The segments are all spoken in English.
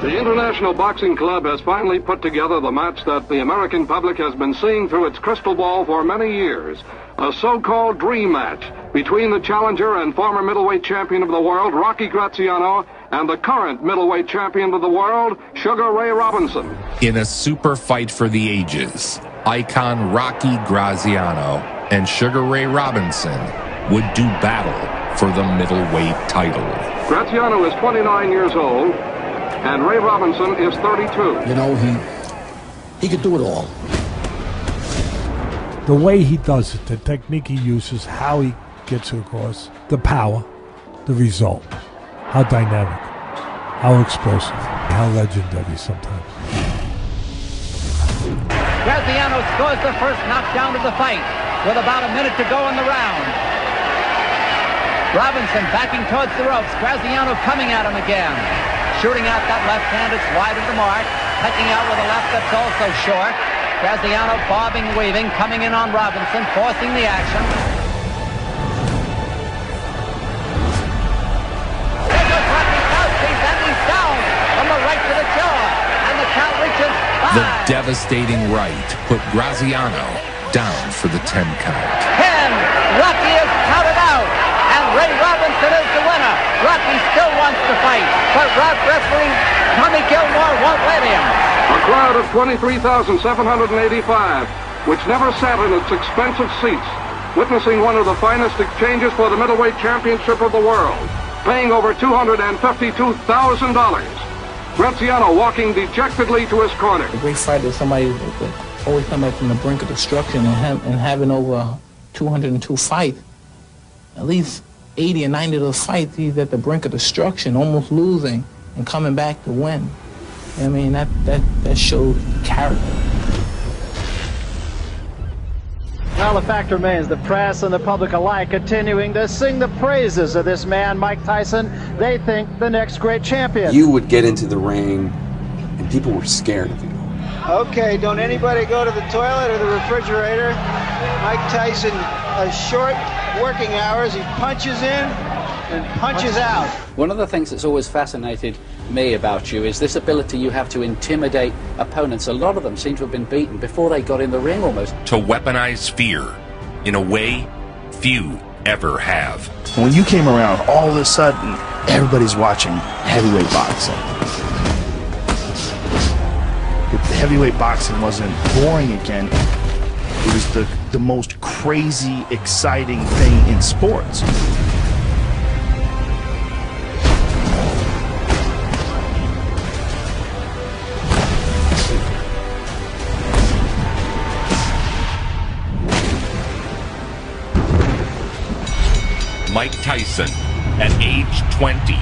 The International Boxing Club has finally put together the match that the American public has been seeing through its crystal ball for many years. A so-called dream match between the challenger and former middleweight champion of the world, Rocky Graziano, and the current middleweight champion of the world, Sugar Ray Robinson. In a super fight for the ages, icon Rocky Graziano and Sugar Ray Robinson would do battle for the middleweight title. Graziano is 29 years old, and Ray Robinson is 32. You know, he could do it all. The way he does it, the technique he uses, how he gets it across, the power, the result, how dynamic, how explosive, how legendary sometimes. Graziano scores the first knockdown of the fight with about a minute to go in the round. Robinson backing towards the ropes. Graziano coming at him again. Shooting out that left hand, it's wide of the mark. Pecking out with a left that's also short. Graziano bobbing, weaving, coming in on Robinson, forcing the action. There goes Rocky Crouching, and he's down from the right to the jaw. And the count reaches 5. The devastating right put Graziano down for the 10 count. 10. Rocky is counted out. And Ray Robinson is the winner. Rocky still wants to fight, but referee Tommy Gilmore won't let him. A crowd of 23,785, which never sat in its expensive seats, witnessing one of the finest exchanges for the middleweight championship of the world, paying over $252,000. Graziano walking dejectedly to his corner. A great fighter is somebody that always come back from the brink of destruction and having over 202 fights. At least 80 or 90 of those fights, he's at the brink of destruction, almost losing, and coming back to win. I mean, that shows character. Well, the fact remains, the press and the public alike continuing to sing the praises of this man, Mike Tyson. They think the next great champion. You would get into the ring, and people were scared of you. Okay, don't anybody go to the toilet or the refrigerator. Mike Tyson has short working hours. He punches in and punches out. One of the things that's always fascinated me about you is this ability you have to intimidate opponents. A lot of them seem to have been beaten before they got in the ring almost. To weaponize fear in a way few ever have. When you came around, all of a sudden, everybody's watching heavyweight boxing. Heavyweight boxing wasn't boring again. It was the most crazy, exciting thing in sports. Mike Tyson, at age 20,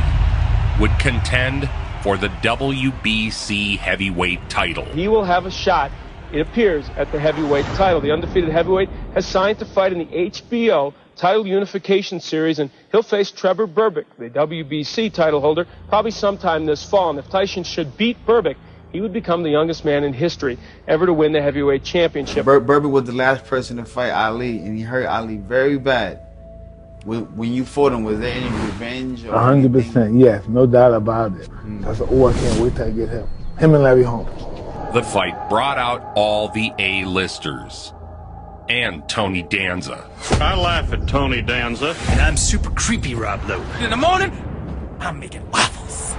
would contend for the WBC heavyweight title. He will have a shot, it appears, at the heavyweight title. The undefeated heavyweight has signed to fight in the HBO title unification series, and he'll face Trevor Berbick, the WBC title holder, probably sometime this fall. And if Tyson should beat Berbick, he would become the youngest man in history ever to win the heavyweight championship. Berbick was the last person to fight Ali, and he hurt Ali very bad. When you fought him, was there any revenge? 100%, yes, no doubt about it. I said, oh, I can't wait till I get him. Him and Larry Holmes. The fight brought out all the A-listers. And Tony Danza. I laugh at Tony Danza. And I'm super creepy, Rob Lowe. In the morning, I'm making waffles. I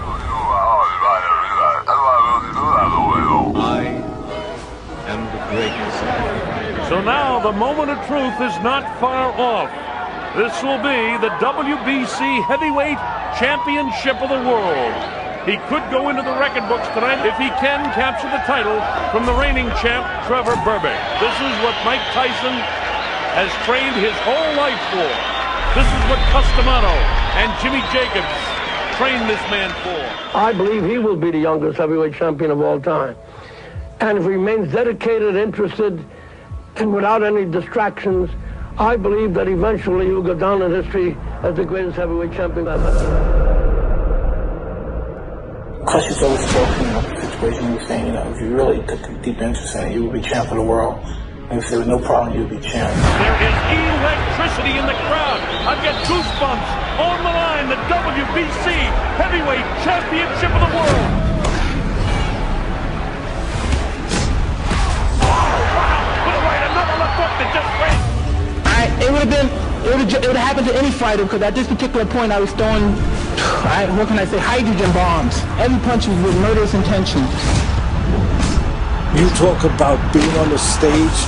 am the greatest. So now the moment of truth is not far off. This will be the WBC Heavyweight Championship of the world. He could go into the record books tonight if he can capture the title from the reigning champ, Trevor Berbick. This is what Mike Tyson has trained his whole life for. This is what Customano and Jimmy Jacobs trained this man for. I believe he will be the youngest heavyweight champion of all time. And if he remains dedicated, interested, and without any distractions, I believe that eventually he will go down in history as the greatest heavyweight champion ever. Because he's always talking about the situation, he was saying, you know, if you really took a deep interest in it, you would be champ of the world. And if there was no problem, you would be champ. There is electricity in the crowd. I've got goosebumps. On the line, the WBC Heavyweight Championship of the World. happen to any fighter, because at this particular point I was throwing, what can I say, hydrogen bombs. Every punch was with murderous intention. You talk about being on the stage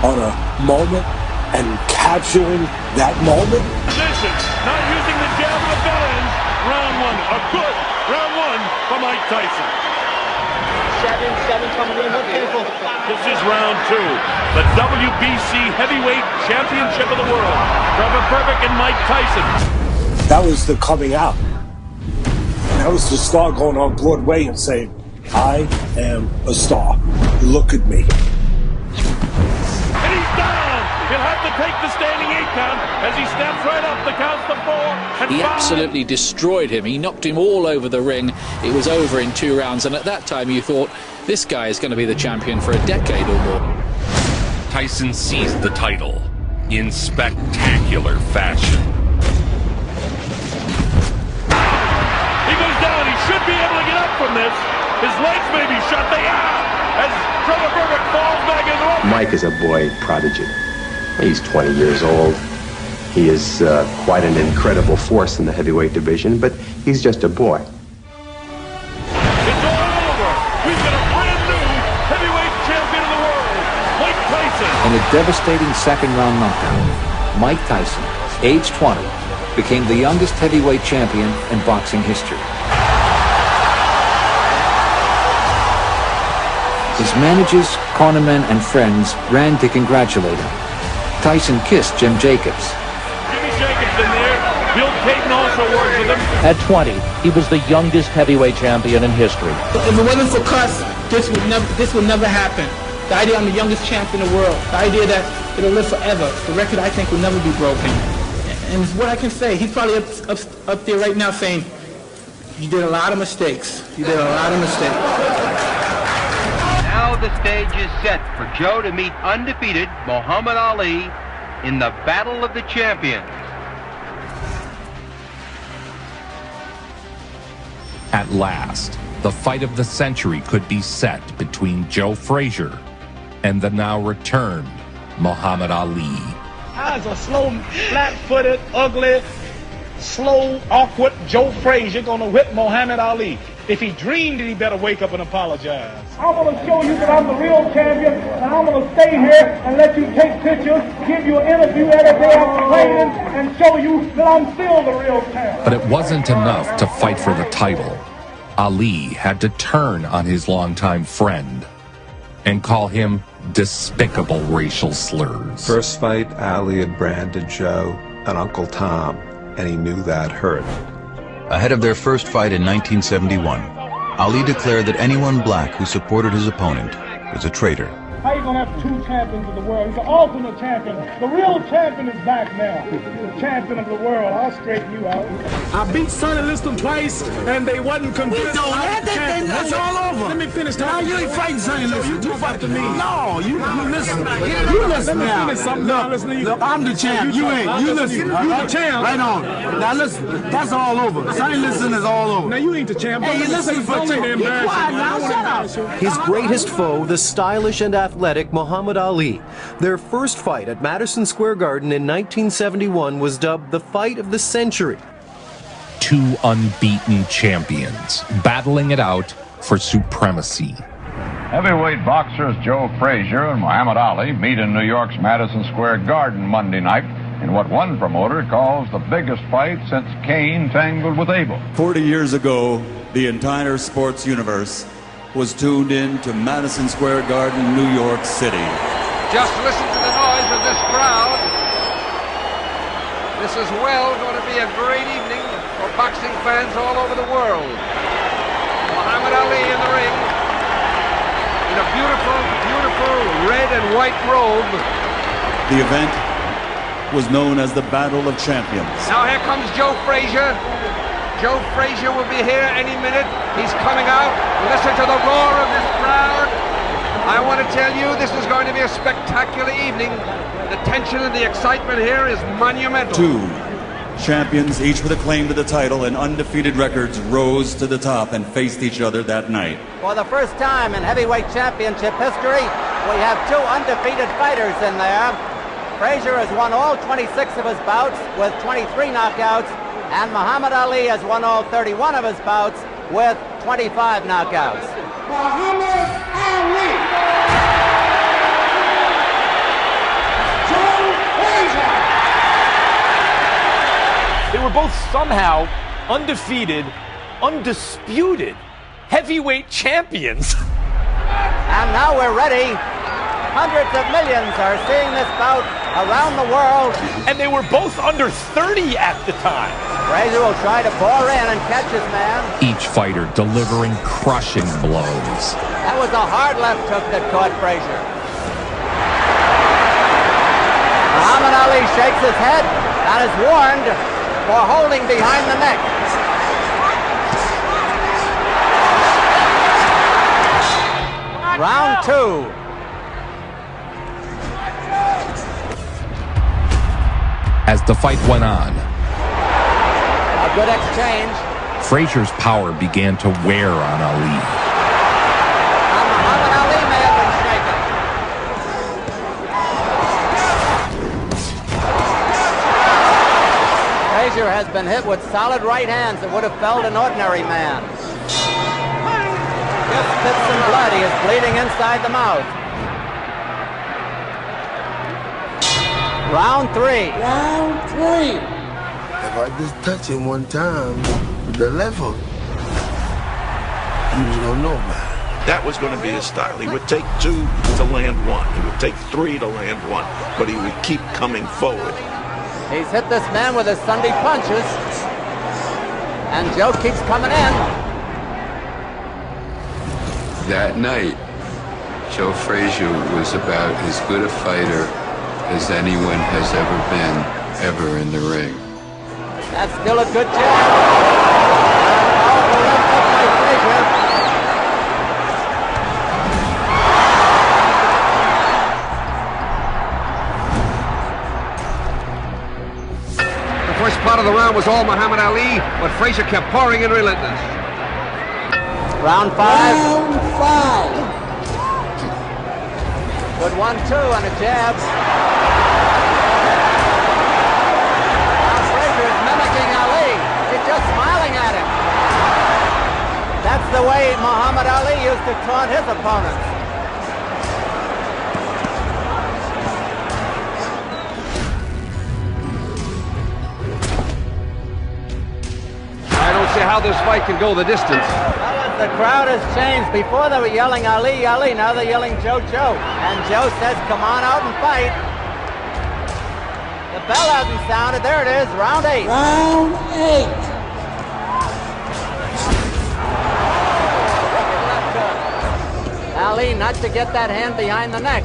on a moment and capturing that moment. Position, not using the jab of the bell ends. Round one, a good round one for Mike Tyson. 7 coming in, look careful. This is round two, the WBC Heavyweight Championship of the World. Trevor Berbick and Mike Tyson. That was the coming out. That was the star going on Broadway and saying, I am a star. Look at me. And he's down. He'll have to take the standing 8 count as he snaps right up the count to 4. And he absolutely destroyed him. He knocked him all over the ring. It was over in 2 rounds, and at that time you thought, this guy is going to be the champion for a decade or more. Tyson seized the title in spectacular fashion. He goes down. He should be able to get up from this. His legs may be shut. They are. As Trevor Berbick falls back in the rope. Mike is a boy prodigy. He's 20 years old. He is quite an incredible force in the heavyweight division, but he's just a boy. It's all over. We've got a brand new heavyweight champion of the world, Mike Tyson. In a devastating second-round knockout, Mike Tyson, age 20, became the youngest heavyweight champion in boxing history. His managers, cornermen, and friends ran to congratulate him. Tyson kissed Jim Jacobs. Jimmy Jacobs in there. Bill Payton also worked with him. At 20, he was the youngest heavyweight champion in history. If it wasn't for Cuss, this would never happen. The idea I'm the youngest champion in the world, the idea that it'll live forever, the record I think will never be broken. And it's what I can say. He's probably up there right now saying, you did a lot of mistakes. You did a lot of mistakes. Now the stage is set for Joe to meet undefeated Muhammad Ali in the Battle of the Champions. At last, the fight of the century could be set between Joe Frazier and the now returned Muhammad Ali. How's a slow, flat-footed, ugly, slow, awkward Joe Frazier gonna whip Muhammad Ali? If he dreamed it, he better wake up and apologize. I'm gonna show you that I'm the real champion, and I'm gonna stay here and let you take pictures, give you an interview every day after training, and show you that I'm still the real champion. But it wasn't enough to fight for the title. Ali had to turn on his longtime friend and call him despicable racial slurs. First fight, Ali had branded Joe an Uncle Tom, and he knew that hurt. Ahead of their first fight in 1971, Ali declared that anyone black who supported his opponent was a traitor. How you gonna have 2 champions of the world? He's the ultimate champion. The real champion is back now. The champion of the world. I'll straighten you out. I beat Sonny Liston twice, and they wasn't convinced. That's all over. Let me finish. Now you ain't fighting Sonny Liston. You talk up to me. No, you listen. You listen now. Look, I'm the champ. You ain't. You listen. You the champ. Right on. Now listen. That's all over. Sonny Liston is all over. Now you ain't the champ. Hey, you listen for me. His greatest foe, the stylish and athletic Muhammad Ali. Their first fight at Madison Square Garden in 1971 was dubbed the fight of the century. 2 unbeaten champions battling it out for supremacy. Heavyweight boxers Joe Frazier and Muhammad Ali meet in New York's Madison Square Garden Monday night in what one promoter calls the biggest fight since Cain tangled with Abel. 40 years ago, the entire sports universe was tuned in to Madison Square Garden, New York City. Just listen to the noise of this crowd. This is well going to be a great evening for boxing fans all over the world. Muhammad Ali in the ring in a beautiful, beautiful red and white robe. The event was known as the Battle of Champions. Now here comes Joe Frazier. Joe Frazier will be here any minute. He's coming out. Listen to the roar of this crowd. I want to tell you, this is going to be a spectacular evening. The tension and the excitement here is monumental. 2 champions, each with a claim to the title and undefeated records, rose to the top and faced each other that night. For the first time in heavyweight championship history, we have 2 undefeated fighters in there. Frazier has won all 26 of his bouts with 23 knockouts, and Muhammad Ali has won all 31 of his bouts with 25 knockouts. Muhammad Ali. Joe Frazier. They were both somehow undefeated, undisputed heavyweight champions. And now we're ready. Hundreds of millions are seeing this bout around the world. And they were both under 30 at the time. Frazier will try to bore in and catch his man. Each fighter delivering crushing blows. That was a hard left hook that caught Frazier. Muhammad Ali shakes his head and is warned for holding behind the neck. Round 2. As the fight went on, A good exchange. Frazier's power began to wear on Ali. And Muhammad Ali may have been shaken. Frazier has been hit with solid right hands that would have felled an ordinary man. Just spits some blood. He is bleeding inside the mouth. Round 3. Round 3. If I just touch him one time with the left hook, he was gonna know about it. That was going to be his style. He would take 2 to land 1. He would take 3 to land 1. But he would keep coming forward. He's hit this man with his Sunday punches. And Joe keeps coming in. That night, Joe Frazier was about as good a fighter as anyone has ever been, ever in the ring. That's still a good jab. Powerful left hook by Frazier. The first part of the round was all Muhammad Ali, but Frazier kept pouring in relentless. Round 5. Round 5. Good 1-2 and a jab. Now Frazier is mimicking Ali. He's just smiling at him. That's the way Muhammad Ali used to taunt his opponents. I don't see how this fight can go the distance. The crowd has changed. Before they were yelling Ali, Ali. Now they're yelling Joe, Joe. And Joe says, come on out and fight. The bell hasn't sounded. There it is, round 8. Round 8. Ali not to get that hand behind the neck.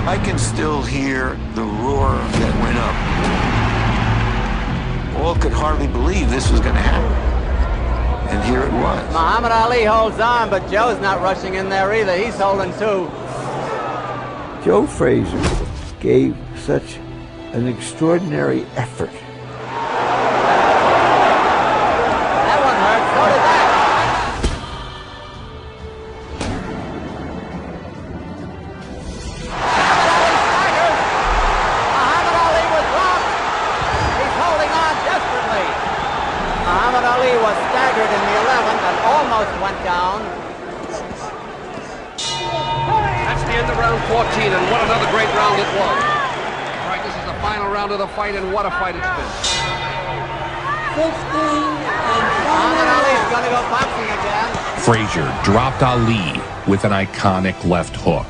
I can still hear the roar that went up. All could hardly believe this was going to happen. And here it was. Muhammad Ali holds on, but Joe's not rushing in there either. He's holding too. Joe Frazier gave such an extraordinary effort. That one hurt. So did that. Muhammad Ali was rocked. He's holding on desperately. Muhammad Ali was staggered in the 11th and almost went down. That's the end of round 14, and what another great round it was. All right, this is the final round of the fight, and what a fight it's been. 15 and Muhammad Ali is going to go boxing again. Frazier dropped Ali with an iconic left hook.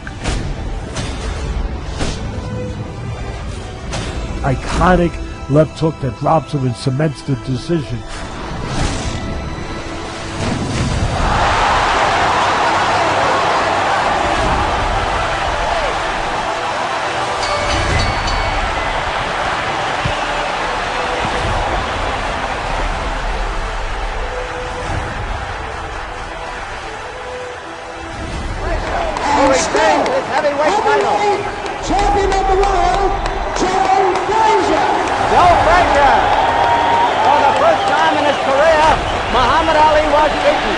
Iconic left hook that drops him and cements the decision. Who retains his heavyweight title. champion of the world, Joe Frazier. Joe Frazier. For the first time in his career, Muhammad Ali was beaten.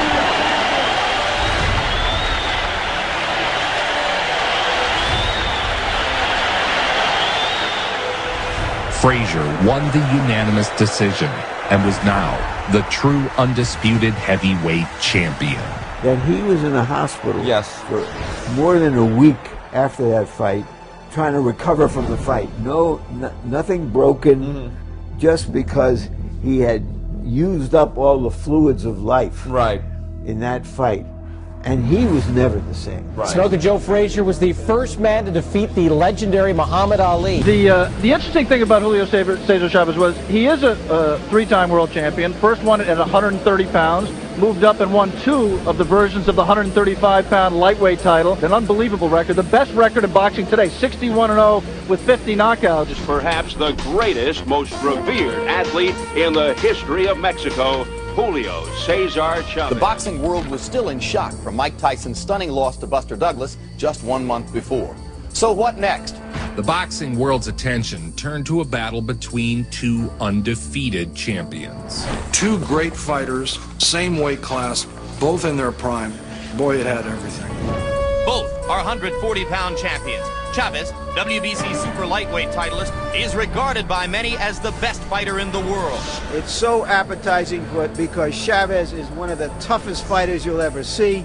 Frazier won the unanimous decision and was now the true undisputed heavyweight champion. That he was in a hospital for more than a week after that fight, trying to recover from the fight. Nothing broken, just because he had used up all the fluids of life in that fight. And he was never the same. Smoker Joe Frazier was the first man to defeat the legendary Muhammad Ali. The interesting thing about Julio Cesar Chavez was he is a three-time world champion. First won it at 130 pounds, moved up and won 2 of the versions of the 135-pound lightweight title. An unbelievable record, the best record in boxing today, 61-0 with 50 knockouts. Perhaps the greatest, most revered athlete in the history of Mexico, Julio Cesar Chavez. The boxing world was still in shock from Mike Tyson's stunning loss to Buster Douglas just 1 month before. So what next? The boxing world's attention turned to a battle between 2 undefeated champions. 2 great fighters, same weight class, both in their prime. Boy, it had everything. Both are 140-pound champions. Chavez, WBC super lightweight titleist, is regarded by many as the best fighter in the world. It's so appetizing because Chavez is one of the toughest fighters you'll ever see,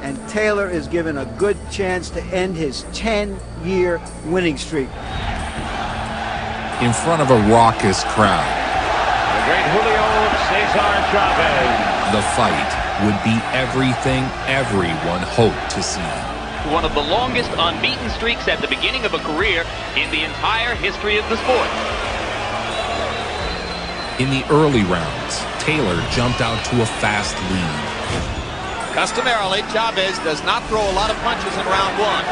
and Taylor is given a good chance to end his 10-year winning streak. In front of a raucous crowd, The great Julio Cesar Chavez. The fight would be everything everyone hoped to see. One of the longest unbeaten streaks at the beginning of a career in the entire history of the sport. In the early rounds, Taylor jumped out to a fast lead. Customarily, Chavez does not throw a lot of punches in round 1.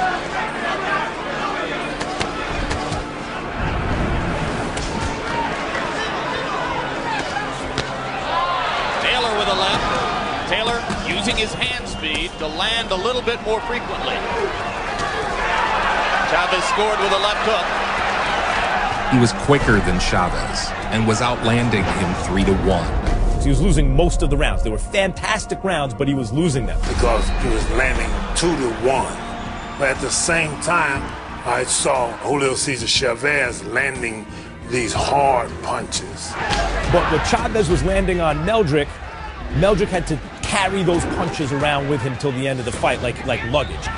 Taylor with a left. Taylor using his hand speed to land a little bit more frequently. Chavez scored with a left hook. He was quicker than Chavez and was outlanding him 3-1. He was losing most of the rounds. They were fantastic rounds, but he was losing them. Because he was landing 2-1. But at the same time, I saw Julio Cesar Chavez landing these hard punches. But when Chavez was landing on Meldrick had to carry those punches around with him till the end of the fight like luggage.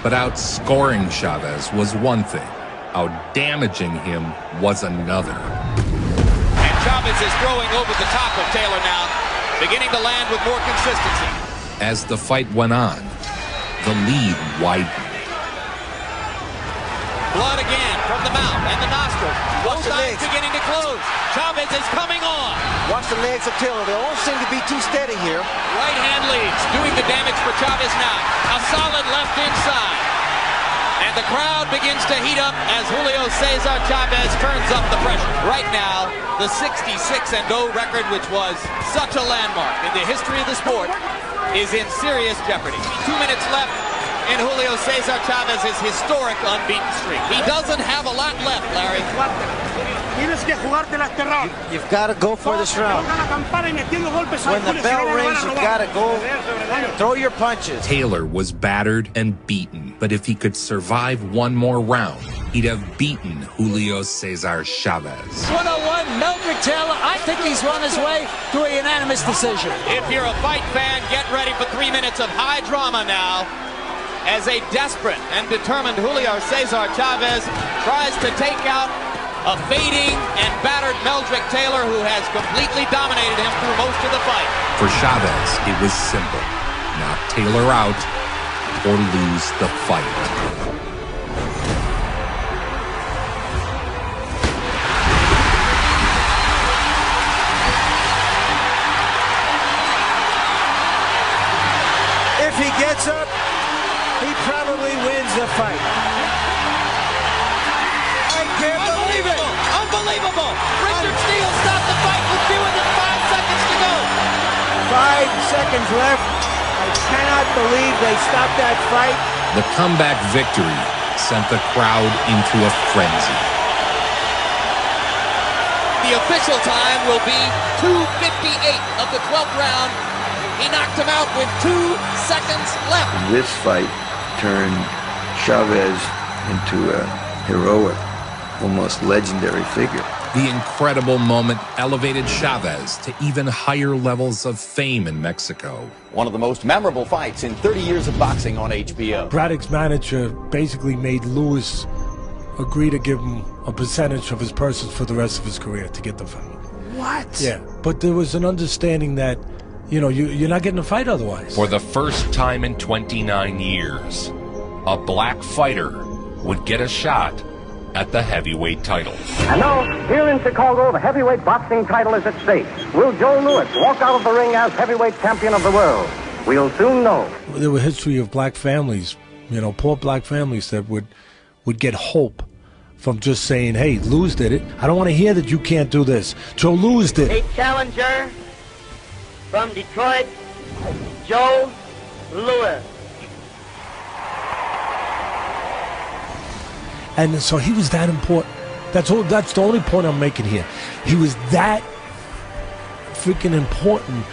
But outscoring Chavez was one thing. Outdamaging him was another. And Chavez is throwing over the top of Taylor now, beginning to land with more consistency. As the fight went on, the lead widened. Blood again from the mouth and the nostrils. Both sides beginning to close. Chavez is coming on. Watch the legs of Taylor. They all seem to be too steady here. Right hand leads, doing the damage for Chavez now. A solid left inside. And the crowd begins to heat up as Julio Cesar Chavez turns up the pressure. Right now, the 66-0 record, which was such a landmark in the history of the sport, is in serious jeopardy. 2 minutes left in Julio Cesar Chavez's historic unbeaten streak. He doesn't have a lot left, Larry. You've got to go for this round. When the bell rings, you've got to go. Throw your punches. Taylor was battered and beaten, but if he could survive one more round, he'd have beaten Julio Cesar Chavez. 101, Meldrick Taylor. I think he's run his way to a unanimous decision. If you're a fight fan, get ready for 3 minutes of high drama now, as a desperate and determined Julio Cesar Chavez tries to take out a fading and battered Meldrick Taylor, who has completely dominated him through most of the fight. For Chavez, it was simple. Knock Taylor out or lose the fight. If he gets up, he probably wins the fight. I can't believe it! Unbelievable! Richard Steele stopped the fight with fewer than 5 seconds to go. 5 seconds left. I cannot believe they stopped that fight. The comeback victory sent the crowd into a frenzy. The official time will be 2:58 of the 12th round. He knocked him out with 2 seconds left. This fight turned Chavez into a heroic, almost legendary figure. The incredible moment elevated Chavez to even higher levels of fame in Mexico. One of the most memorable fights in 30 years of boxing on HBO. Braddock's manager basically made Lewis agree to give him a percentage of his purses for the rest of his career to get the fight. What? Yeah, but there was an understanding that, you know, you're not getting a fight otherwise. For the first time in 29 years, a black fighter would get a shot at the heavyweight title. And now, here in Chicago, the heavyweight boxing title is at stake. Will Joe Louis walk out of the ring as heavyweight champion of the world? We'll soon know. There were history of black families, you know, poor black families that would get hope from just saying, hey, Louis did it. I don't want to hear that you can't do this. Joe Louis did it. A challenger from Detroit, Joe Louis. And so he was that important. That's the only point I'm making here. He was that freaking important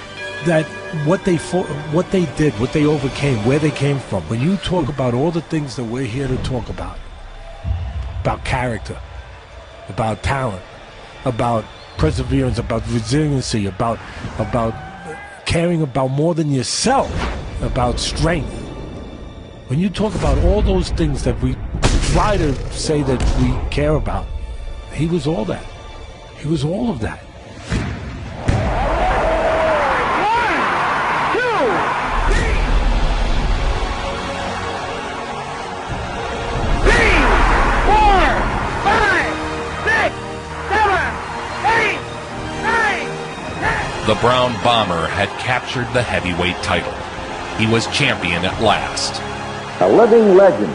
that what they fought, what they did, what they overcame, where they came from. When you talk about all the things that we're here to talk about character, about talent, about perseverance, about resiliency, about caring about more than yourself, about strength. When you talk about all those things that we try to say that we care about, he was all that. He was all of that. 1, 2, 3, 4, 5, 6, 7, 8, 9, 10. The Brown Bomber had captured the heavyweight title. He was champion at last. A living legend,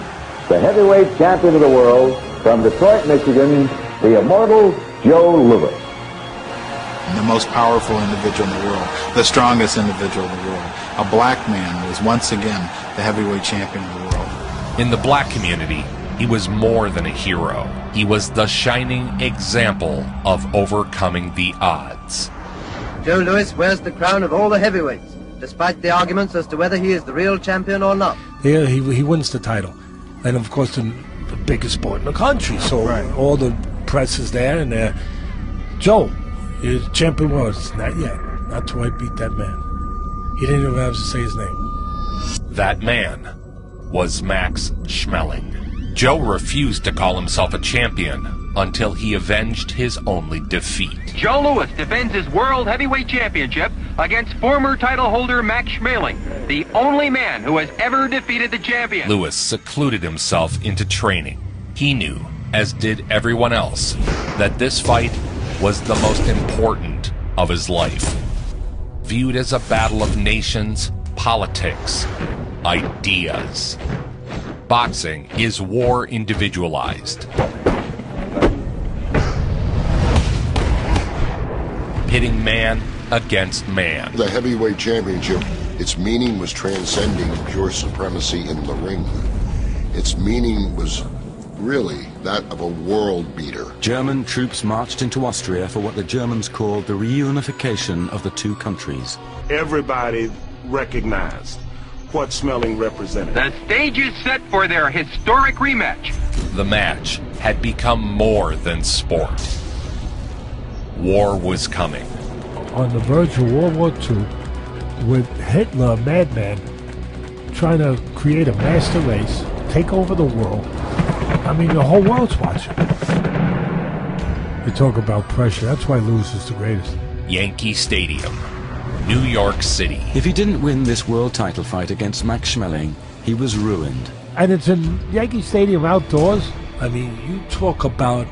the heavyweight champion of the world, from Detroit, Michigan, the immortal Joe Louis. The most powerful individual in the world, the strongest individual in the world. A black man was once again the heavyweight champion of the world. In the black community, he was more than a hero. He was the shining example of overcoming the odds. Joe Louis wears the crown of all the heavyweights, despite the arguments as to whether he is the real champion or not. Yeah, he wins the title. And of course, the biggest sport in the country. So all the press is there, and Joe, you're champion world. Not yet. Not till I beat that man. He didn't even have to say his name. That man was Max Schmeling. Joe refused to call himself a champion until he avenged his only defeat. Joe Louis defends his World Heavyweight Championship against former title holder Max Schmeling, the only man who has ever defeated the champion. Louis secluded himself into training. He knew, as did everyone else, that this fight was the most important of his life. Viewed as a battle of nations, politics, ideas. Boxing is war individualized. Pitting man against man. The heavyweight championship, its meaning was transcending pure supremacy in the ring. Its meaning was really that of a world beater. German troops marched into Austria for what the Germans called the reunification of the two countries. Everybody recognized what Schmeling represented. The stage is set for their historic rematch. The match had become more than sport. War was coming. On the verge of World War II, with Hitler, a madman, trying to create a master race, take over the world. I mean, the whole world's watching. You talk about pressure. That's why Louis is the greatest. Yankee Stadium, New York City. If he didn't win this world title fight against Max Schmeling, he was ruined. And it's in Yankee Stadium outdoors. I mean, you talk about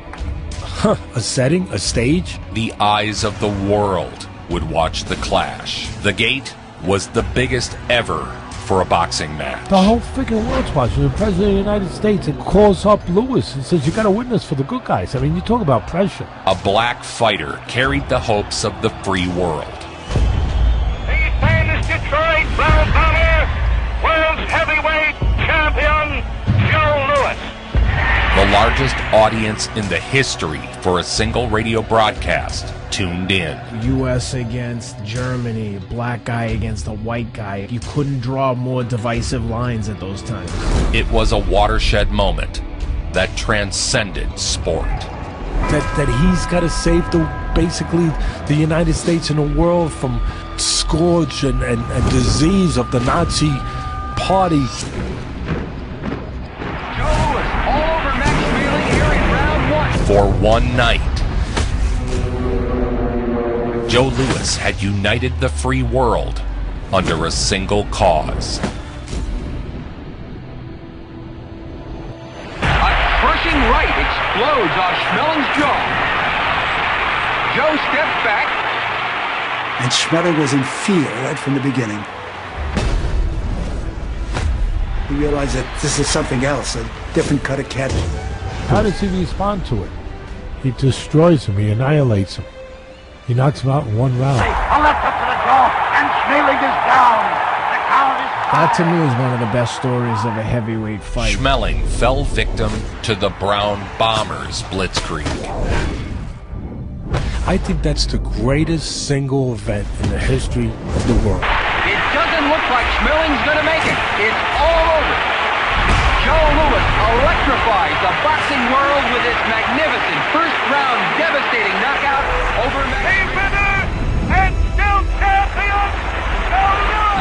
a setting, a stage. The eyes of the world would watch the clash. The gate was the biggest ever for a boxing match. The whole freaking world's watching. The President of the United States calls up Louis and says, you got to witness for the good guys. I mean, you talk about pressure. A black fighter carried the hopes of the free world. The famous Detroit Brown Bomber, world's heavyweight champion, Joe Louis. largest audience in the history for a single radio broadcast tuned in. U.S. against Germany, black guy against a white guy. You couldn't draw more divisive lines at those times. It was a watershed moment that transcended sport. That he's got to save basically the United States and the world from scourge and disease of the Nazi party. For one night, Joe Louis had united the free world under a single cause. A crushing right explodes off Schmelling's jaw. Joe steps back. And Schmeling was in fear right from the beginning. He realized that this is something else, a different cut of catch. How does he respond to it? He destroys him. He annihilates him. He knocks him out in one round. A left up to the jaw, and Schmeling is down. The count is That to me is one of the best stories of a heavyweight fight. Schmeling fell victim to the Brown Bombers blitzkrieg. I think that's the greatest single event in the history of the world. It doesn't look like Schmelling's going to make it. It's all over. Joe Louis electrifies the boxing world with his magnificent first-round devastating knockout over and still champion, Joe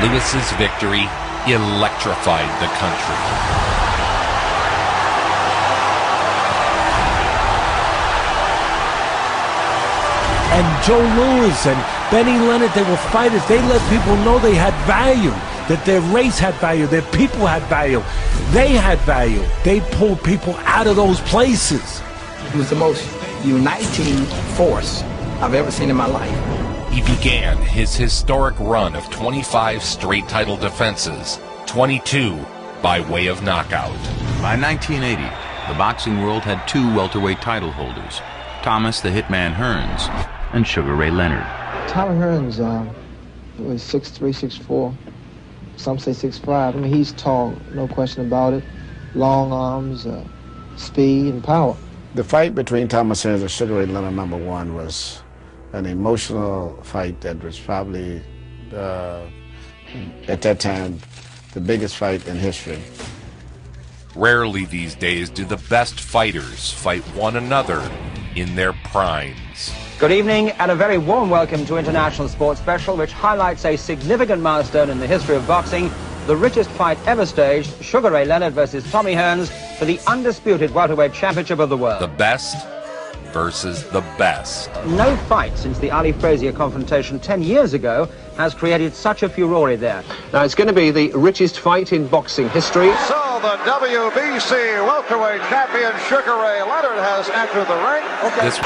Louis! Louis's victory electrified the country. And Joe Louis and Benny Leonard, they were fighters. They let people know they had value, that their race had value, their people had value. They had value. They pulled people out of those places. It was the most uniting force I've ever seen in my life. He began his historic run of 25 straight title defenses, 22 by way of knockout. By 1980, the boxing world had two welterweight title holders, Thomas the Hitman Hearns and Sugar Ray Leonard. Tommy Hearns was 6'3", 6'4", some say 6'5". I mean, he's tall, no question about it. Long arms, speed, and power. The fight between Thomas Hearns and Sugar Ray Leonard, #1, was an emotional fight that was probably, at that time, the biggest fight in history. Rarely these days do the best fighters fight one another in their primes. Good evening and a very warm welcome to International Sports Special, which highlights a significant milestone in the history of boxing, the richest fight ever staged, Sugar Ray Leonard versus Tommy Hearns for the undisputed welterweight championship of the world. The best versus the best. No fight since the Ali Frazier confrontation 10 years ago has created such a furore there. Now it's going to be the richest fight in boxing history. So the WBC welterweight champion Sugar Ray Leonard has entered the ring. Okay. This... The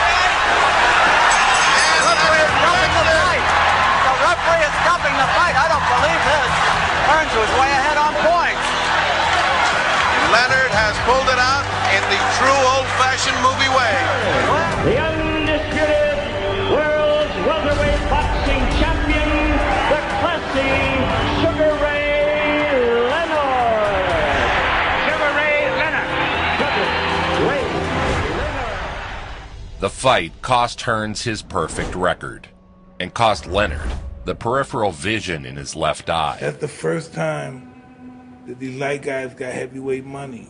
referee is stopping the fight. I don't believe this. Hearns was way ahead on points. Leonard has pulled it out in the true old-fashioned movie way. The undisputed world's welterweight boxing champion, the classy Sugar Ray Leonard. Sugar Ray Leonard. Sugar Ray Leonard. The fight cost Hearns his perfect record, and cost Leonard the peripheral vision in his left eye. That's the first time that these light guys got heavyweight money.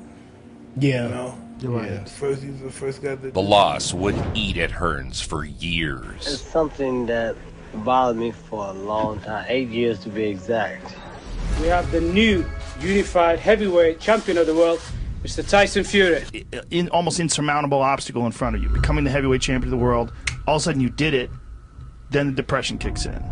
Yeah. You know? You're right. Yeah. He was the first guy that... The loss would eat at Hearns for years. It's something that bothered me for a long time, 8 years to be exact. We have the new unified heavyweight champion of the world, Mr. Tyson Fury. Almost insurmountable obstacle in front of you, becoming the heavyweight champion of the world. All of a sudden you did it, then the depression kicks in.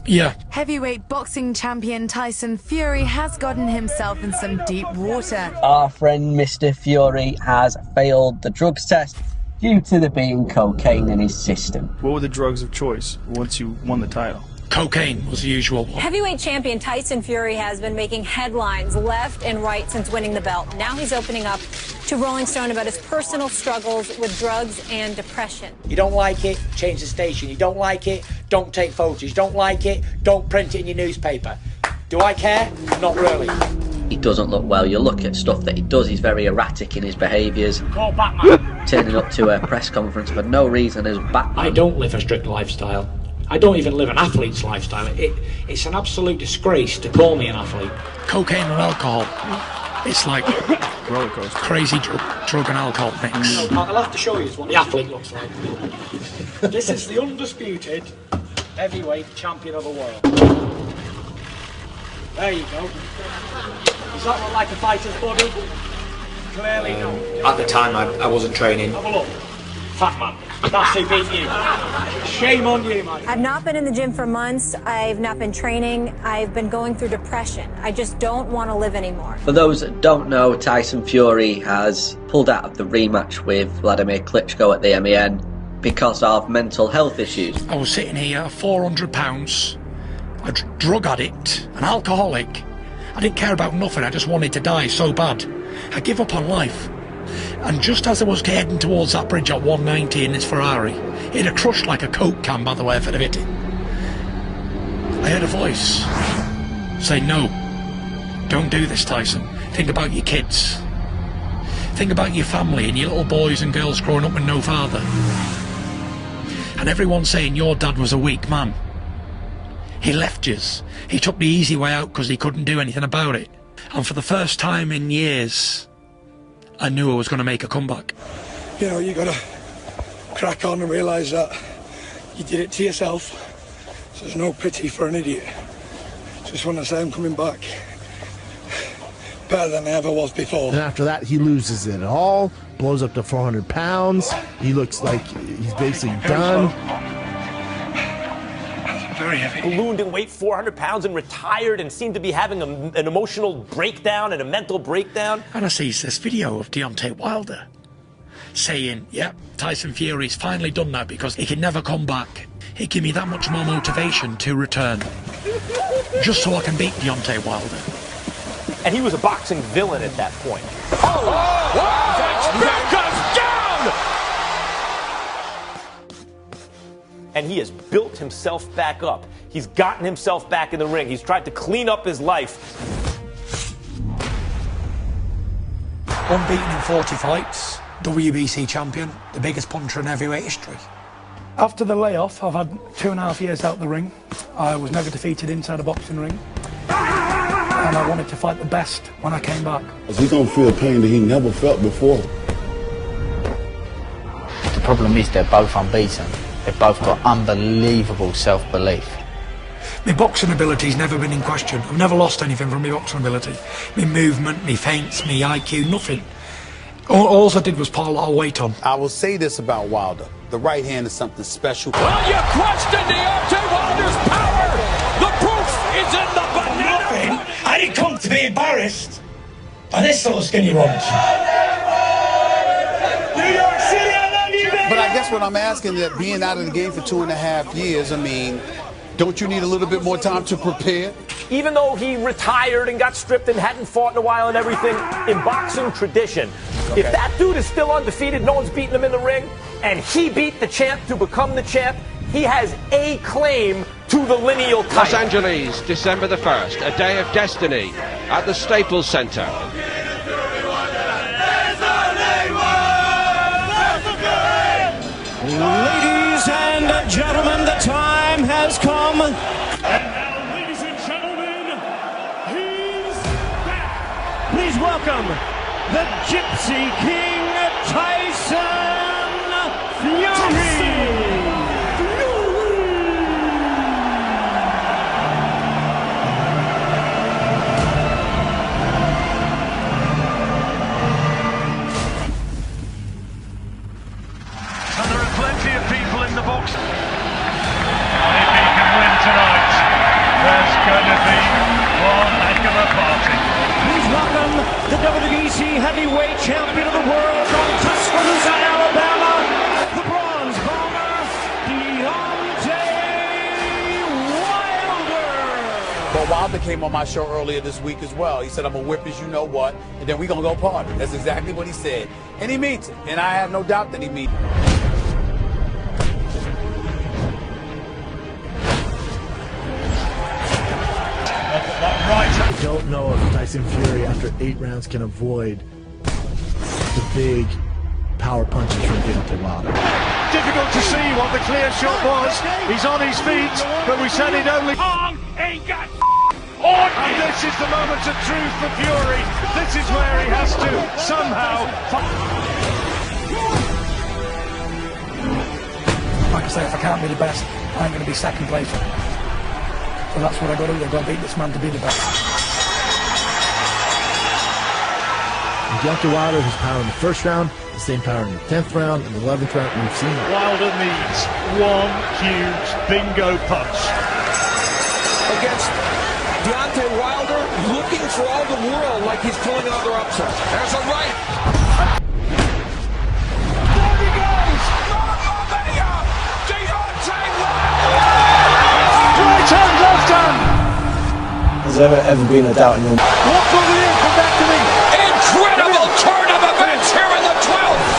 Yeah. Heavyweight boxing champion Tyson Fury has gotten himself in some deep water. Our friend Mr. Fury has failed the drugs test due to there being cocaine in his system. What were the drugs of choice once you won the title? Cocaine was the usual. Heavyweight champion Tyson Fury has been making headlines left and right since winning the belt. Now he's opening up to Rolling Stone about his personal struggles with drugs and depression. You don't like it, change the station. You don't like it, don't take photos. You don't like it, don't print it in your newspaper. Do I care? Not really. he doesn't look well. You look at stuff that he does, he's very erratic in his behaviours. Call Batman. Turning up to a press conference for no reason as Batman. I don't live a strict lifestyle. I don't even live an athlete's lifestyle. It's an absolute disgrace to call me an athlete. Cocaine and alcohol. It's like roller coaster. Crazy drug and alcohol mix. I'll have to show you what the athlete looks like. This is the undisputed heavyweight champion of the world. There you go. Does that look like a fighter's body? Clearly not. At the time, I wasn't training. Have a look. Fat man. That's who beat you. Shame on you, man. I've not been in the gym for months. I've not been training. I've been going through depression. I just don't want to live anymore. For those that don't know, Tyson Fury has pulled out of the rematch with Vladimir Klitschko at the MEN because of mental health issues. I was sitting here, 400 pounds, a drug addict, an alcoholic. I didn't care about nothing, I just wanted to die so bad. I give up on life. And just as I was heading towards that bridge at 190 in his Ferrari, it had crushed like a Coke can, by the way, if I'd have hit it. I heard a voice say, no, don't do this, Tyson. Think about your kids. Think about your family and your little boys and girls growing up with no father. And everyone saying your dad was a weak man. He left yous. He took the easy way out because he couldn't do anything about it. And for the first time in years, I knew I was going to make a comeback. You know, you got to crack on and realise that you did it to yourself. So there's no pity for an idiot. Just want to say I'm coming back better than I ever was before. And after that, he loses it all, blows up to 400 pounds. He looks like he's basically done. Very heavy. Ballooned in weight 400 pounds and retired and seemed to be having an emotional breakdown and a mental breakdown. And I see this video of Deontay Wilder saying, yeah, Tyson Fury's finally done that because he can never come back. It gave me that much more motivation to return. Just so I can beat Deontay Wilder. And he was a boxing villain at that point. And he has built himself back up. He's gotten himself back in the ring. He's tried to clean up his life. Unbeaten in 40 fights, WBC champion, the biggest puncher in heavyweight history. After the layoff, I've had 2.5 years out the ring. I was never defeated inside a boxing ring. And I wanted to fight the best when I came back. He's going to feel pain that he never felt before. The problem is they're both unbeaten. They've both got unbelievable self-belief. My boxing ability's never been in question. I've never lost anything from my boxing ability. My movement, my feints, my IQ, nothing. All I did was put a lot of weight on. I will say this about Wilder. The right hand is something special. Well, you questioned Deontay Wilder's power. The proof is in the banana. Nothing. I didn't come to be embarrassed by this little skinny runs. But I guess what I'm asking, that being out of the game for 2.5 years, I mean, don't you need a little bit more time to prepare? Even though he retired and got stripped and hadn't fought in a while and everything, in boxing tradition, if that dude is still undefeated, no one's beaten him in the ring, and he beat the champ to become the champ, he has a claim to the lineal title. Los Angeles, December the 1st, a day of destiny at the Staples Center. Ladies and gentlemen, the time has come. And now, ladies and gentlemen, he's back. Please welcome the Gypsy King, Tyson Fury. And there are plenty of people in the box. If he can win tonight, there's going to be one heck of a party. Please welcome the WBC heavyweight champion of the world from Tuscaloosa, Alabama, the bronze bomber, Deontay Wilder. But Wilder came on my show earlier this week as well. He said, I'm going to whip as you know what, and then we're going to go party. That's exactly what he said. And he means it. And I have no doubt that he means it. don't know if Tyson Fury, after 8 rounds, can avoid the big power punches from Deontay Wilder. Difficult to see what the clear shot was. He's on his feet, but we said it only. Ain't got and this is the moment of truth for Fury. This is where he has to somehow. Like I say, if I can't be the best, I'm going to be second place. So that's what I've got to do. I've got to beat this man to be the best. And Deontay Wilder has power in the first round, the same power in the 10th round, and the 11th round, and we've seen it. Wilder needs one huge bingo punch. Against Deontay Wilder, looking for all the world like he's pulling another upset. There's a right. There he goes! Mania! Deontay Wilder! Right hand, left hand! Has there ever been a doubt in your mind? What will the come back to me? Incredible turn of events here in the 12th!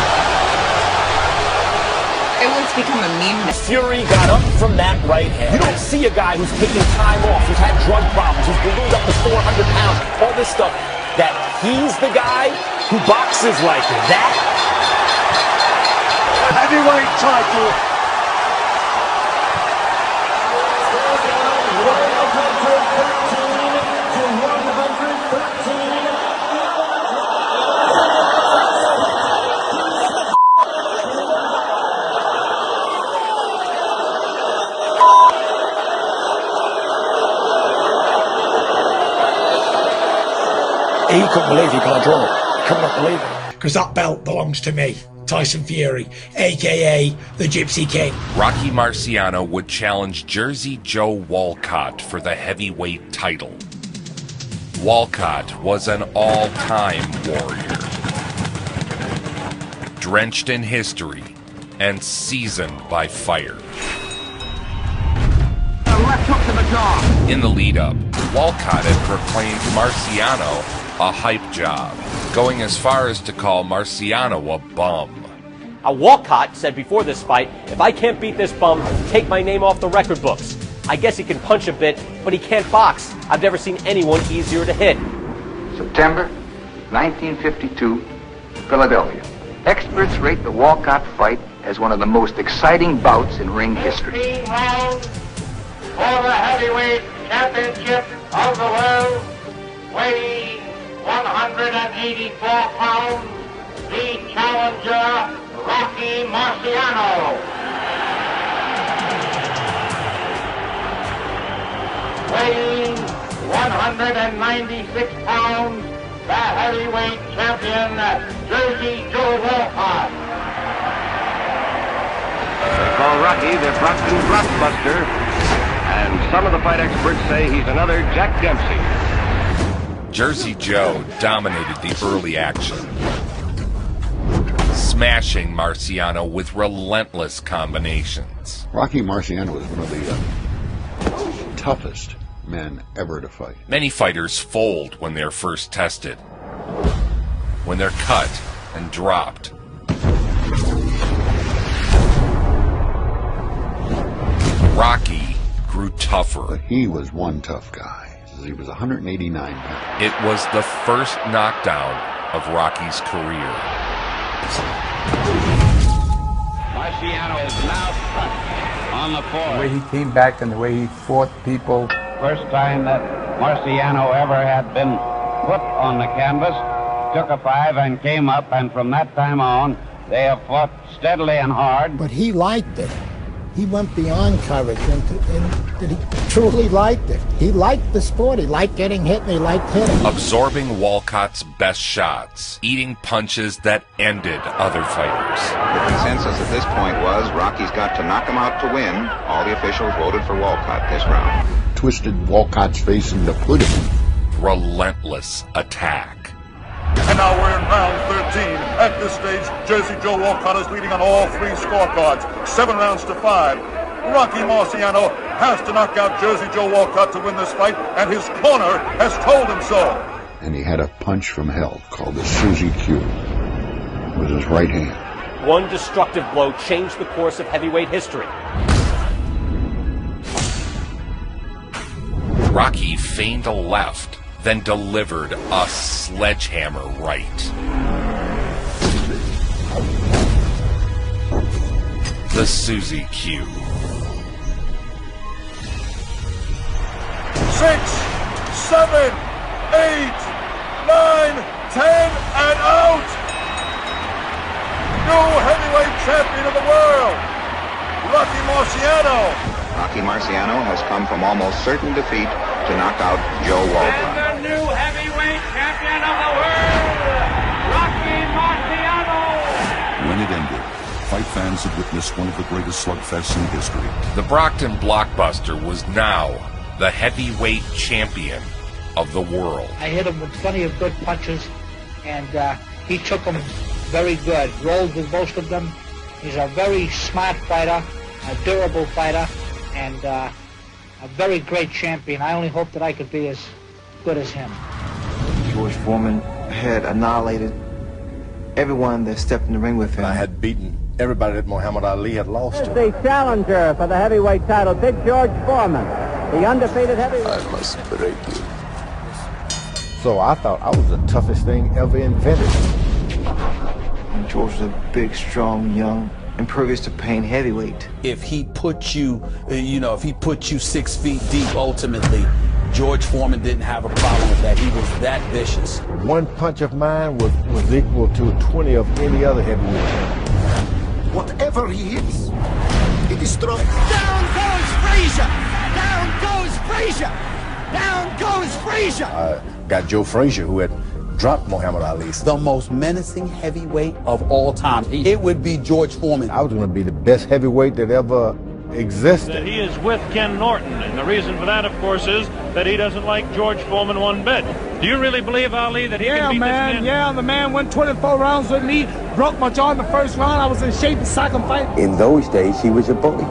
It was become a meme. Fury got up from that right hand. You don't see a guy who's taking time off, who's had drug problems, who's ballooned up to 400 pounds, all this stuff, that he's the guy who boxes like that. Heavyweight title. He couldn't believe he got a draw. He could not believe it. Because that belt belongs to me, Tyson Fury, a.k.a. the Gypsy King. Rocky Marciano would challenge Jersey Joe Walcott for the heavyweight title. Walcott was an all-time warrior, drenched in history and seasoned by fire. Left hook to the jaw. In the lead-up, Walcott had proclaimed Marciano a hype job, going as far as to call Marciano a bum. Walcott said before this fight, if I can't beat this bum, take my name off the record books. I guess he can punch a bit, but he can't box. I've never seen anyone easier to hit. September 1952, Philadelphia. Experts rate the Walcott fight as one of the most exciting bouts in ring history. 15 rounds for the heavyweight championship of the world, weighing 184 pounds, the challenger, Rocky Marciano. Weighing 196 pounds, the heavyweight champion, Jersey Joe Walcott. They call Rocky the Brockton Blockbuster, and some of the fight experts say he's another Jack Dempsey. Jersey Joe dominated the early action, smashing Marciano with relentless combinations. Rocky Marciano was one of the toughest men ever to fight. Many fighters fold when they're first tested, when they're cut and dropped. Rocky grew tougher. But he was one tough guy. He was 189 pounds. It was the first knockdown of Rocky's career. Marciano is now on the floor. The way he came back and the way he fought people. First time that Marciano ever had been put on the canvas, took a 5 and came up, and from that time on, they have fought steadily and hard. But he liked it. He went beyond courage, and he truly liked it. He liked the sport. He liked getting hit, and he liked hitting. Absorbing Walcott's best shots, eating punches that ended other fighters. The consensus at this point was Rocky's got to knock him out to win. All the officials voted for Walcott this round. Twisted Walcott's face into pudding. Relentless attack. And now we're in round 13. At this stage, Jersey Joe Walcott is leading on all 3 scorecards, 7 rounds to 5. Rocky Marciano has to knock out Jersey Joe Walcott to win this fight, and his corner has told him so. And he had a punch from hell called the Suzy Q. It was his right hand. One destructive blow changed the course of heavyweight history. Rocky feigned a left, then delivered a sledgehammer right. The Suzy Q. 6, 7, 8, 9, 10, and out! New heavyweight champion of the world, Rocky Marciano. Rocky Marciano has come from almost certain defeat to knock out Joe Walcott. And the new heavyweight champion of the world, Rocky Marciano. When it ended, fight fans had witnessed one of the greatest slugfests in history. The Brockton Blockbuster was now the heavyweight champion of the world. I hit him with plenty of good punches, and he took them very good. Rolled with most of them. He's a very smart fighter, a durable fighter, and a very great champion. I only hope that I could be as good as him. George Foreman had annihilated everyone that stepped in the ring with him. I had beaten everybody that Muhammad Ali had lost to. The challenger for the heavyweight title, Big George Foreman, the undefeated heavyweight. I must break you. So I thought I was the toughest thing ever invented. And George was a big, strong, young, impervious to pain heavyweight. If he put you, if he put you 6 feet deep, ultimately, George Foreman didn't have a problem with that. He was that vicious. One punch of mine was equal to 20 of any other heavyweight. Whatever he hits, he destroys. Down goes Frazier! Down goes Frazier! Down goes Frazier! I got Joe Frazier, who had dropped Muhammad Ali. The most menacing heavyweight of all time. It would be George Foreman. I was going to be the best heavyweight that ever existed. That he is with Ken Norton, and the reason for that, of course, is that he doesn't like George Foreman one bit. Do you really believe, Ali, that he can beat this man? Yeah, the man went 24 rounds with me, broke my jaw in the first round. I was in shape the second fight. In those days, he was a bully.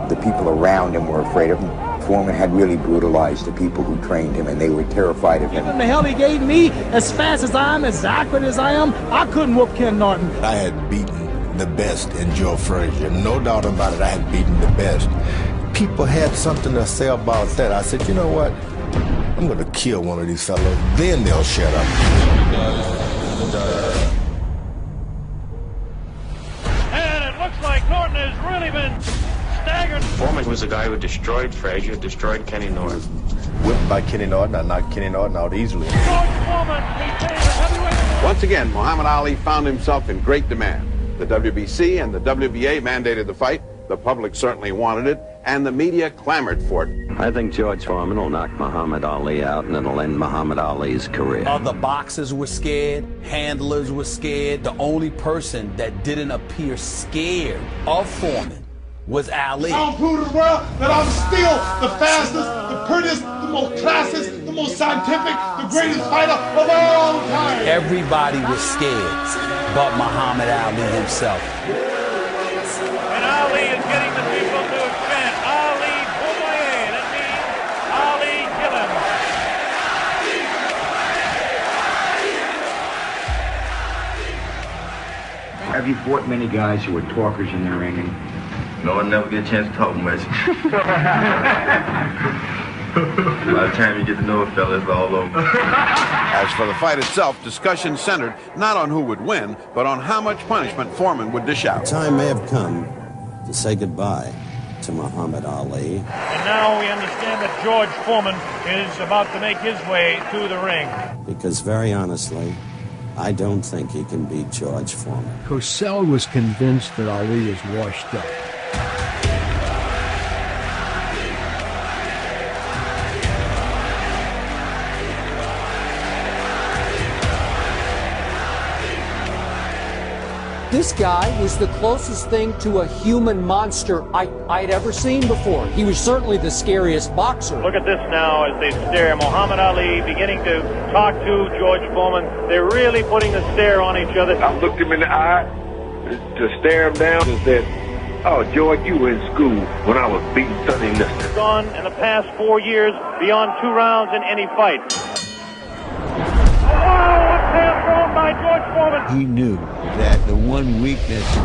The people around him were afraid of him. Foreman had really brutalized the people who trained him, and they were terrified of him. Given the hell he gave me, as fast as I am, as accurate as I am, I couldn't whoop Ken Norton. I had beaten the best in Joe Frazier. No doubt about it, I had beaten the best. People had something to say about that. I said, you know what? I'm going to kill one of these fellows. Then they'll shut up. And it looks like Norton has really been staggered. Foreman was the guy who destroyed Frazier, destroyed Kenny Norton. Whipped by Kenny Norton, I knocked Kenny Norton out easily. Once again, Muhammad Ali found himself in great demand. The WBC and the WBA mandated the fight. The public certainly wanted it, and the media clamored for it. I think George Foreman will knock Muhammad Ali out, and it'll end Muhammad Ali's career. Other boxers were scared, handlers were scared. The only person that didn't appear scared of Foreman was Ali. I'll prove to the world that I'm still the fastest, the prettiest, the most classist, the most scientific, the greatest fighter of all time. Everybody was scared, but Muhammad Ali himself. And Ali is getting the people to chant, Ali Boumaier. That means Ali kill him. Have you fought many guys who were talkers in the ring? No, I never get a chance to talk much. By the time you get to know a fella, it's all over. As for the fight itself, discussion centered not on who would win, but on how much punishment Foreman would dish out. The time may have come to say goodbye to Muhammad Ali. And now we understand that George Foreman is about to make his way to the ring. Because very honestly, I don't think he can beat George Foreman. Cosell was convinced that Ali is washed up. This guy was the closest thing to a human monster I'd ever seen before. He was certainly the scariest boxer. Look at this now as they stare. Muhammad Ali beginning to talk to George Foreman. They're really putting a stare on each other. I looked him in the eye to stare him down and said, "Oh, George, you were in school when I was beating Sonny Liston." Gone in the past 4 years beyond 2 rounds in any fight. By George Foreman. He knew that the one weakness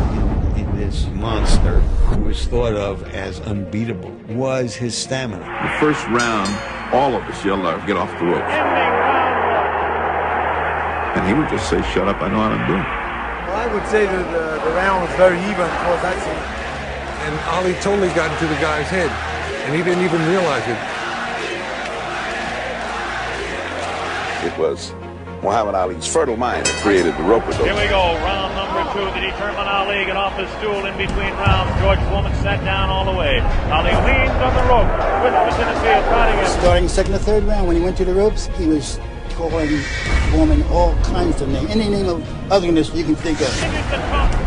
in this monster, who was thought of as unbeatable, was his stamina. The first round all of us yelled out, "Get off the ropes." And he would just say, "Shut up, I know what I'm doing." Well, I would say that the round was very even, of course, I've seen. And Ali totally got into the guy's head, and he didn't even realize it. It was Muhammad Ali's fertile mind that created the rope. Here we go, round number 2. The determined Ali got off his stool in between rounds. George Foreman sat down all the way. Ali leaned on the rope with the vicinity of prodding him. Starting second or third round, when he went to the ropes, he was calling Foreman all kinds of names. Any name of ugliness you can think of.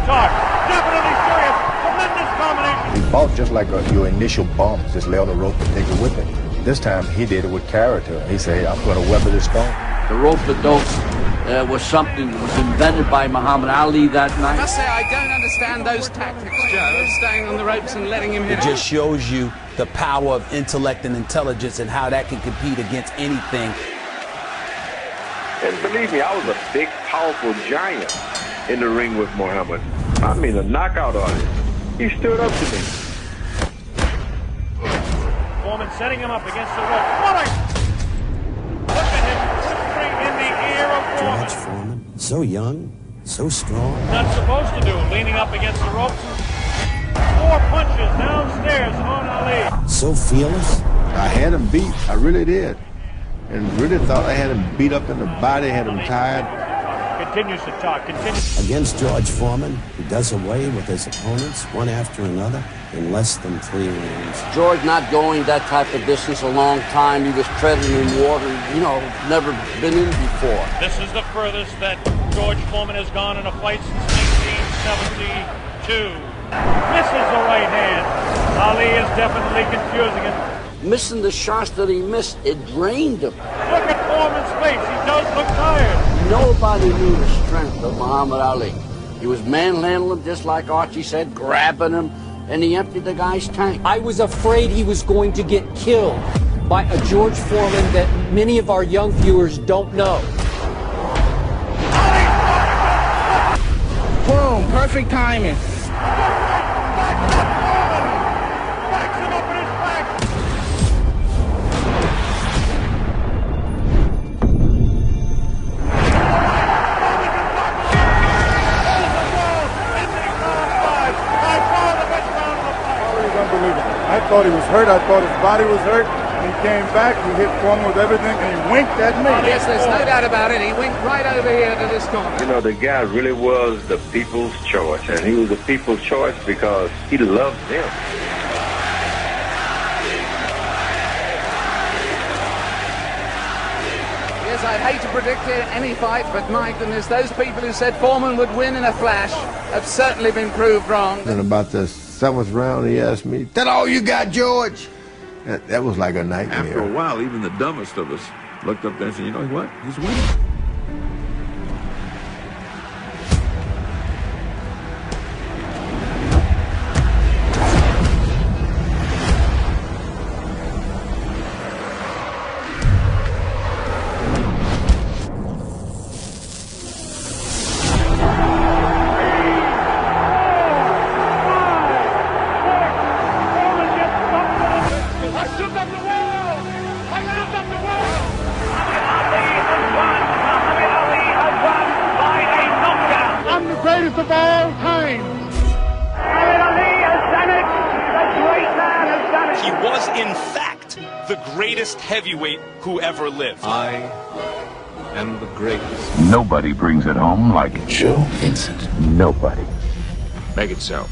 Talk. Definitely serious. Tremendous combination. He fought just like your initial bumps, just lay on the rope and take it with him. This time he did it with character. He said, "Hey, I'm going to weather the storm." The rope-a-dope was something that was invented by Muhammad Ali that night. I must say, I don't understand those tactics, Joe, of staying on the ropes and letting him hit. It just shows you the power of intellect and intelligence and how that can compete against anything. And believe me, I was a big, powerful giant in the ring with Muhammad. I mean, a knockout artist. He stood up to me. Foreman setting him up against the rope. What a... Look at him whispering in the ear of Foreman. George Foreman, so young, so strong. Not supposed to do, leaning up against the ropes. 4 punches downstairs on Ali. So fearless. I had him beat. I really did. And really thought I had him beat up in the body, had him tired. Continues to talk, continues. Against George Foreman, he does away with his opponents, one after another, in less than 3 rounds. George not going that type of distance a long time. He was treading in water, never been in before. This is the furthest that George Foreman has gone in a fight since 1972. Misses the right hand. Ali is definitely confusing him. Missing the shots that he missed, it drained him. Look at Foreman's face. He does look tired. Nobody knew the strength of Muhammad Ali. He was manhandling him, just like Archie said, grabbing him, and he emptied the guy's tank. I was afraid he was going to get killed by a George Foreman that many of our young viewers don't know. Boom, perfect timing. I thought he was hurt. I thought his body was hurt. He came back. He hit Foreman with everything, and he winked at me. Oh, yes, there's no doubt about it. He winked right over here to this corner. You know, the guy really was the people's choice, and he was the people's choice because he loved them. Yes, I'd hate to predict any fight, but my goodness, those people who said Foreman would win in a flash have certainly been proved wrong. And about the 7th round, he asked me, "That all you got, George?" That was like a nightmare. After a while, even the dumbest of us looked up there and said, "You know what? He's winning." Greatest of all time. Muhammad Ali has done it. The great man has done it. He was, in fact, the greatest heavyweight who ever lived. I am the greatest. Nobody brings it home like Joe Vincent. nobody. Make it so.